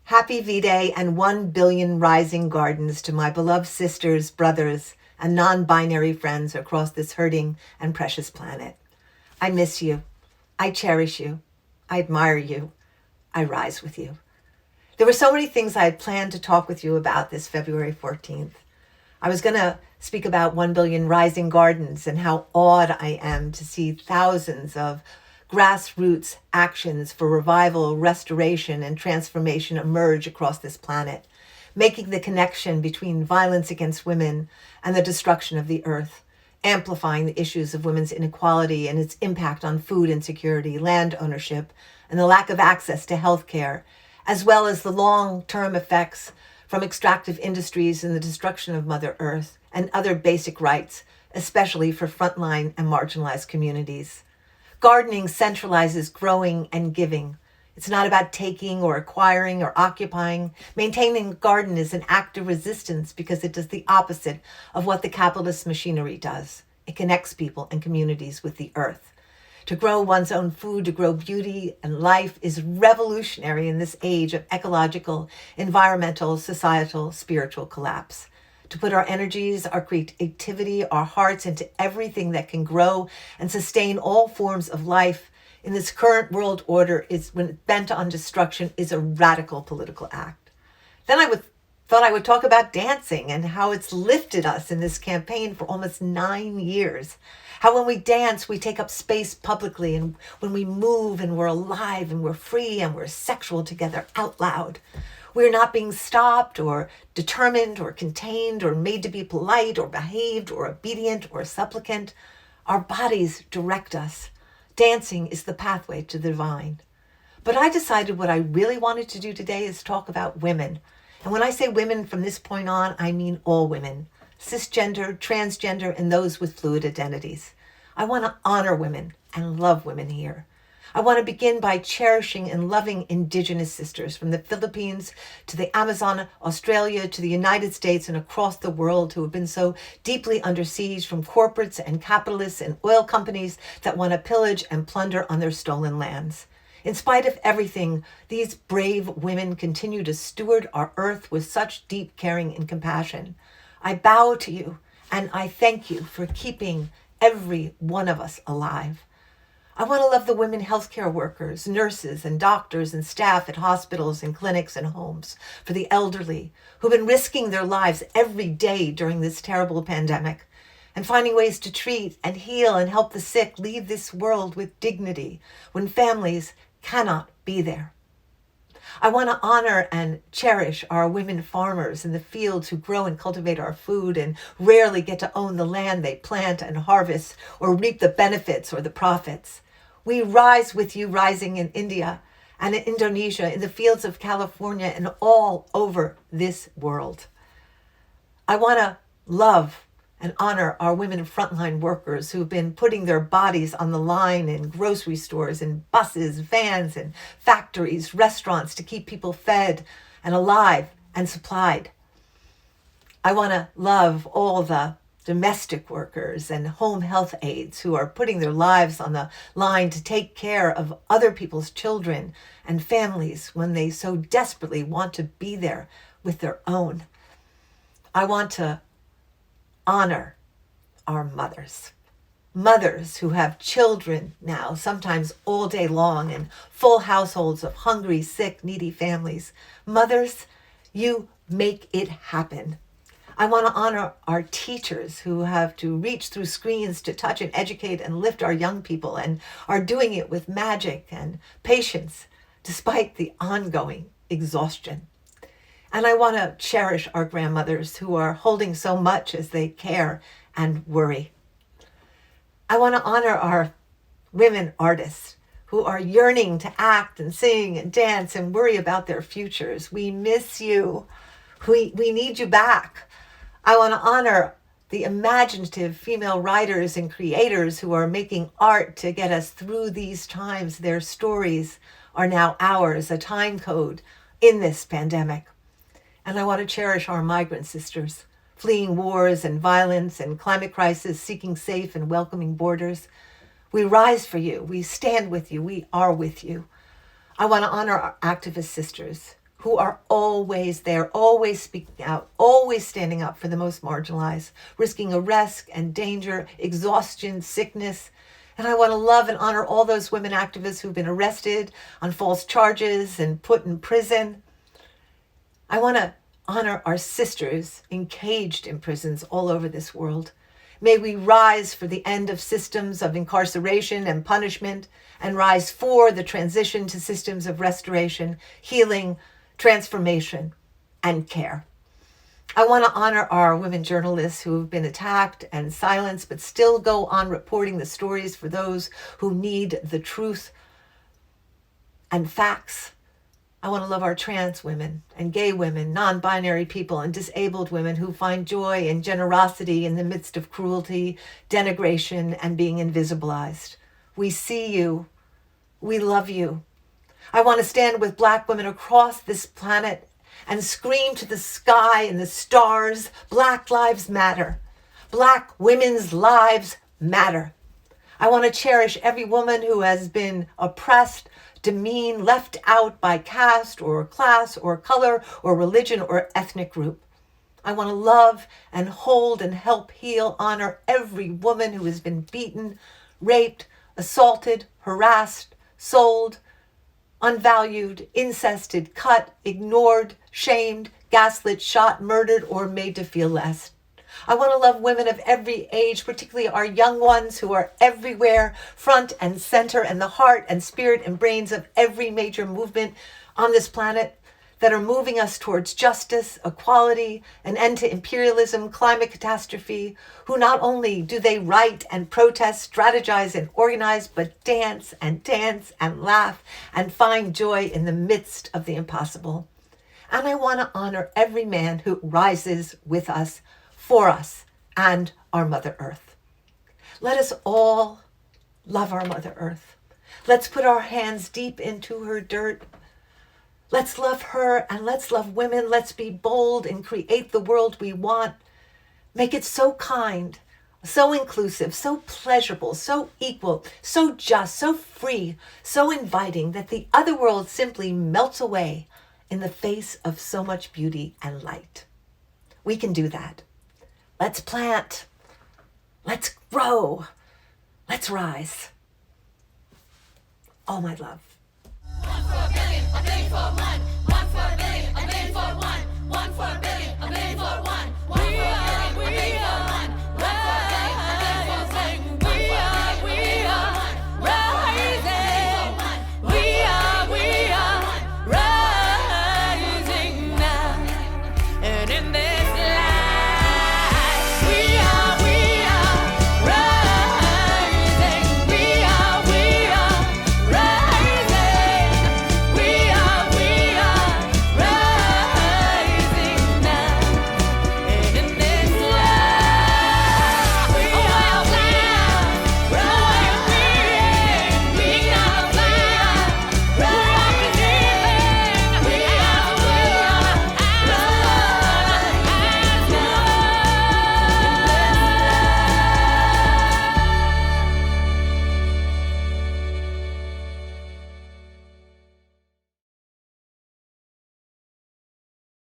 Happy V-Day and 1 billion rising gardens to my beloved sisters, brothers, and non-binary friends across this hurting and precious planet. I miss you. I cherish you. I admire you. I rise with you. There were so many things I had planned to talk with you about this February 14th. I was going to speak about 1 billion rising gardens and how awed I am to see thousands of grassroots actions for revival, restoration, and transformation emerge across this planet, making the connection between violence against women and the destruction of the earth, amplifying the issues of women's inequality and its impact on food insecurity, land ownership, and the lack of access to health care, as well as the long-term effects from extractive industries and the destruction of Mother Earth and other basic rights, especially for frontline and marginalized communities. Gardening centralizes growing and giving. It's not about taking or acquiring or occupying. Maintaining a garden is an act of resistance because it does the opposite of what the capitalist machinery does. It connects people and communities with the earth. To grow one's own food, to grow beauty and life is revolutionary in this age of ecological, environmental, societal, spiritual collapse. To put our energies, our creativity, our hearts into everything that can grow and sustain all forms of life in this current world order is, when bent on destruction, is a radical political act. Then thought I would talk about dancing and how it's lifted us in this campaign for almost 9 years. How when we dance, we take up space publicly, and when we move and we're alive and we're free and we're sexual together out loud. We're not being stopped or determined or contained or made to be polite or behaved or obedient or supplicant. Our bodies direct us. Dancing is the pathway to the divine. But I decided what I really wanted to do today is talk about women. And when I say women from this point on, I mean all women, cisgender, transgender, and those with fluid identities. I want to honor women and love women here. I want to begin by cherishing and loving Indigenous sisters from the Philippines to the Amazon, Australia, to the United States and across the world who have been so deeply under siege from corporates and capitalists and oil companies that want to pillage and plunder on their stolen lands. In spite of everything, these brave women continue to steward our earth with such deep caring and compassion. I bow to you and I thank you for keeping every one of us alive. I want to love the women healthcare workers, nurses, and doctors and staff at hospitals and clinics and homes, for the elderly who've been risking their lives every day during this terrible pandemic and finding ways to treat and heal and help the sick leave this world with dignity when families cannot be there. I want to honor and cherish our women farmers in the fields who grow and cultivate our food and rarely get to own the land they plant and harvest or reap the benefits or the profits. We rise with you rising in India and in Indonesia, in the fields of California, and all over this world. I want to love and honor our women frontline workers who've been putting their bodies on the line in grocery stores, in buses, vans, and factories, restaurants to keep people fed and alive and supplied. I want to love all the domestic workers and home health aides who are putting their lives on the line to take care of other people's children and families when they so desperately want to be there with their own. I want to honor our mothers who have children now, sometimes all day long, in full households of hungry, sick, needy families. Mothers, you make it happen. I want to honor our teachers who have to reach through screens to touch and educate and lift our young people and are doing it with magic and patience despite the ongoing exhaustion. And I want to cherish our grandmothers who are holding so much as they care and worry. I want to honor our women artists who are yearning to act and sing and dance and worry about their futures. We miss you. We need you back. I want to honor the imaginative female writers and creators who are making art to get us through these times. Their stories are now ours, a time code in this pandemic. And I want to cherish our migrant sisters, fleeing wars and violence and climate crisis, seeking safe and welcoming borders. We rise for you. We stand with you. We are with you. I want to honor our activist sisters who are always there, always speaking out, always standing up for the most marginalized, risking arrest and danger, exhaustion, sickness. And I want to love and honor all those women activists who've been arrested on false charges and put in prison. I want to honor our sisters encaged in prisons all over this world. May we rise for the end of systems of incarceration and punishment, and rise for the transition to systems of restoration, healing, transformation, and care. I want to honor our women journalists who have been attacked and silenced, but still go on reporting the stories for those who need the truth and facts. I want to love our trans women and gay women, non-binary people, and disabled women who find joy and generosity in the midst of cruelty, denigration, and being invisibilized. We see you. We love you. I want to stand with Black women across this planet and scream to the sky and the stars, Black lives matter. Black women's lives matter. I want to cherish every woman who has been oppressed, demeaned, left out by caste or class or color or religion or ethnic group. I want to love and hold and help heal, honor every woman who has been beaten, raped, assaulted, harassed, sold, unvalued, incested, cut, ignored, shamed, gaslit, shot, murdered, or made to feel less. I want to love women of every age, particularly our young ones who are everywhere, front and center, and the heart and spirit and brains of every major movement on this planet that are moving us towards justice, equality, an end to imperialism, climate catastrophe, who not only do they write and protest, strategize and organize, but dance and laugh and find joy in the midst of the impossible. And I want to honor every man who rises with us, for us, and our Mother Earth. Let us all love our Mother Earth. Let's put our hands deep into her dirt. Let's love her and let's love women. Let's be bold and create the world we want. Make it so kind, so inclusive, so pleasurable, so equal, so just, so free, so inviting that the other world simply melts away in the face of so much beauty and light. We can do that. Let's plant. Let's grow. Let's rise. All my love. 1 for a billion, a billion for one.